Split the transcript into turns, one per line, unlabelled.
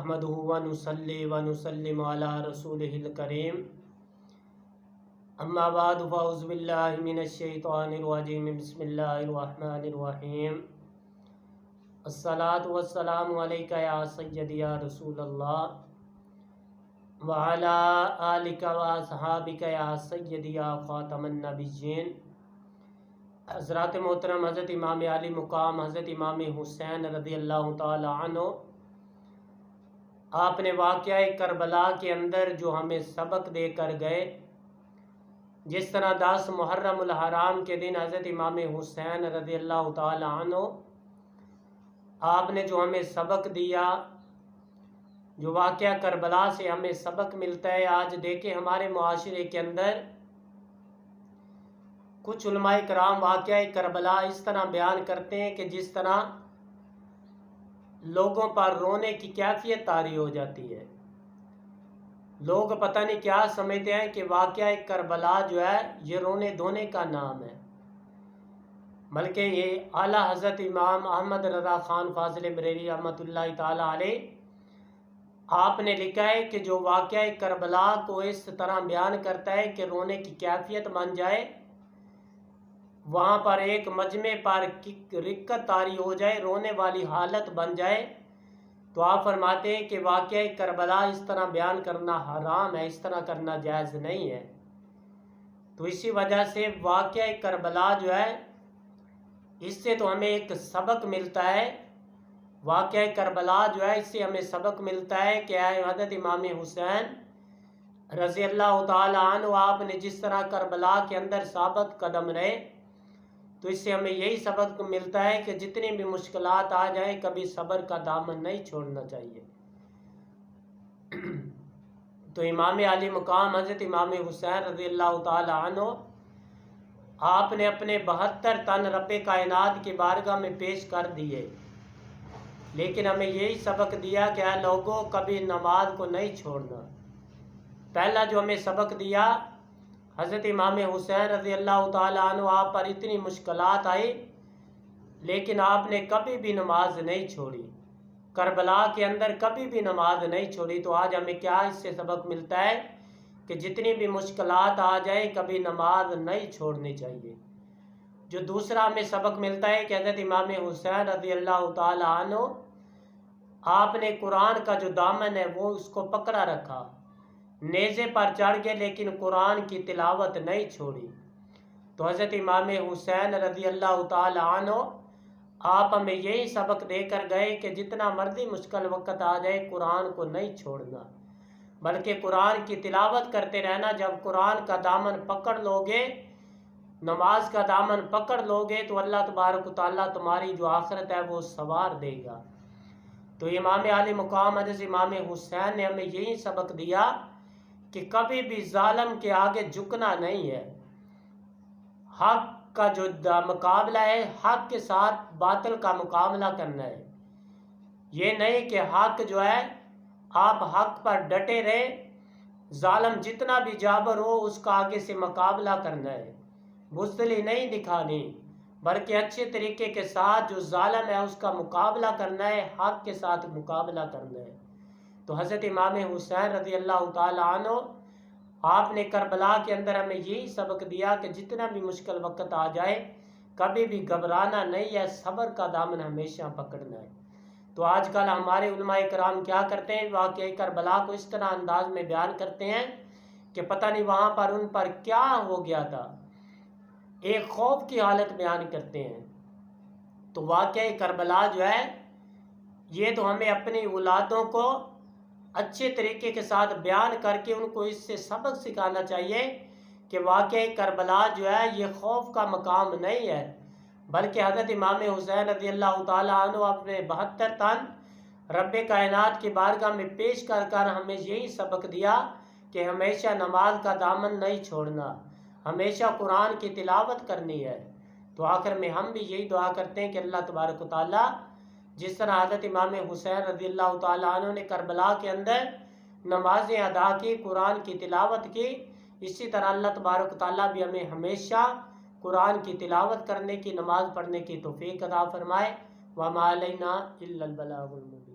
नहमदुहु व नुसल्ली व नुसल्लिमु अला रसूलिहिल करीम अम्मा बाद फ़अऊज़ु बिल्लाहि मिनश शैतानिर रजीम बिस्मिल्लाहिर रहमानिर रहीम अस्सलातु वस्सलामु अलैका या सय्यदी या रसूलल्लाह व अला आलिका व असहाबिका या सय्यदी या ख़ातमन नबिय्यीन। हज़रत मोहतरम हज़रत इमाम अली मुकाम हज़रत इमाम हुसैन रज़ियल्लाहु ताला अन्हु, आपने वाक़या करबला के अंदर जो हमें सबक दे कर गए, जिस तरह 10 मुहर्रमुल हराम के दिन हज़रत इमाम हुसैन रज़ियल्लाहु ताला अन्हु आपने जो हमें सबक दिया, जो वाक़या करबला से हमें सबक मिलता है। आज देखें हमारे मुआशरे के अंदर कुछ उलमाए कराम वाक़या करबला इस तरह बयान करते हैं कि जिस तरह लोगों पर रोने की कैफियत तारी हो जाती है। लोग पता नहीं क्या समझते हैं कि वाक़या करबला जो है ये रोने धोने का नाम है, बल्कि ये आला हज़रत इमाम अहमद रज़ा ख़ान फ़ाज़िल बरेली रहमतुल्लाहि ताला अलैह आपने लिखा है कि जो वाक़या करबला को इस तरह बयान करता है कि रोने की कैफियत बन जाए, वहाँ पर एक मजमे पर रिक्कत तारी हो जाए, रोने वाली हालत बन जाए, तो आप फरमाते हैं कि वाक़या करबला इस तरह बयान करना हराम है, इस तरह करना जायज़ नहीं है। तो इसी वजह से वाक़या करबला जो है इससे तो हमें एक सबक मिलता है। वाक़या करबला जो है इससे हमें सबक मिलता है कि हज़रत इमाम हुसैन रज़ियल्लाहु ताला अन्हु आपने जिस तरह करबला के अंदर साबित कदम रहे, तो इससे हमें यही सबक मिलता है कि जितनी भी मुश्किलात आ जाए कभी सब्र का दामन नहीं छोड़ना चाहिए। तो इमाम अली मुकाम हज़रत इमाम हुसैन रज़ियल्लाहु ताला अन्हु आपने अपने 72 तन रब्बे कायनात की बारगाह में पेश कर दिए, लेकिन हमें यही सबक दिया कि लोगों कभी नमाज को नहीं छोड़ना। पहला जो हमें सबक दिया, हज़रत इमाम हुसैन रज़ियल्लाहु ताला अन्हु आप पर इतनी मुश्किलात आई, लेकिन आपने कभी भी नमाज नहीं छोड़ी, करबला के अंदर कभी भी नमाज नहीं छोड़ी। तो आज हमें क्या इससे सबक मिलता है कि जितनी भी मुश्किलात आ जाए कभी नमाज नहीं छोड़नी चाहिए। जो दूसरा हमें सबक मिलता है कि हज़रत इमाम हुसैन रज़ियल्लाहु ताला अन्हु आपने कुरान का जो दामन है वो उसको पकड़ा रखा, नेज़े पर चढ़ गए, लेकिन कुरान की तिलावत नहीं छोड़ी। तो हज़रत इमाम हुसैन रज़ियल्लाहु ताला अन्हु आप हमें यही सबक देकर गए कि जितना मर्जी मुश्किल वक्त आ जाए कुरान को नहीं छोड़ना, बल्कि कुरान की तिलावत करते रहना। जब कुरान का दामन पकड़ लोगे, नमाज का दामन पकड़ लोगे, तो अल्लाह तबारक व तआला तुम्हारी जो आखिरत है वो संवार देगा। तो इमाम अली मुकाम हज़रत इमाम हुसैन ने हमें यही सबक दिया कि कभी भी जालिम के आगे झुकना नहीं है। हक का जो मुकाबला है, हक के साथ बातिल का मुकाबला करना है। ये नहीं कि हक जो है आप हक पर डटे रहे, जालिम जितना भी जाबर हो उसका आगे से मुकाबला करना है, बुज़दिली नहीं दिखानी, बल्कि अच्छे तरीके के साथ जो जालिम है उसका मुकाबला करना है, हक के साथ मुकाबला करना है। तो हज़रत इमाम हुसैन रज़ियल्लाहु ताला अन्हु आपने करबला के अंदर हमें यही सबक दिया कि जितना भी मुश्किल वक्त आ जाए कभी भी घबराना नहीं है, सब्र का दामन हमेशा पकड़ना है। तो आजकल हमारे उलमाए कराम क्या करते हैं, वाक़या करबला को इस तरह अंदाज में बयान करते हैं कि पता नहीं वहाँ पर उन पर क्या हो गया था, एक खौफ की हालत बयान करते हैं। तो वाक़या करबला जो है ये तो हमें अपनी औलादों को अच्छे तरीके के साथ बयान करके उनको इससे सबक सिखाना चाहिए कि वाक़या करबला जो है ये खौफ का मकाम नहीं है, बल्कि हज़रत इमाम हुसैन रज़ियल्लाहु ताला अन्हु अपने 72 तन रब्बे कायनात की बारगाह में पेश कर कर हमें यही सबक दिया कि हमेशा नमाज का दामन नहीं छोड़ना, हमेशा कुरान की तिलावत करनी है। तो आखिर में हम भी यही दुआ करते हैं कि अल्लाह तबारक व तआला जिस तरह हज़रत इमाम हुसैन रज़ियल्लाहु ताला अन्हु ने करबला के अंदर नमाज़ें अदा की, कुरान की तिलावत की, इसी तरह अल्लाह तबारक व तआला भी हमें हमेशा कुरान की तिलावत करने की, नमाज़ पढ़ने की तौफ़ीक़ अता फ़रमाए। व मा अलैना इल्लल बलागुल मुबीन।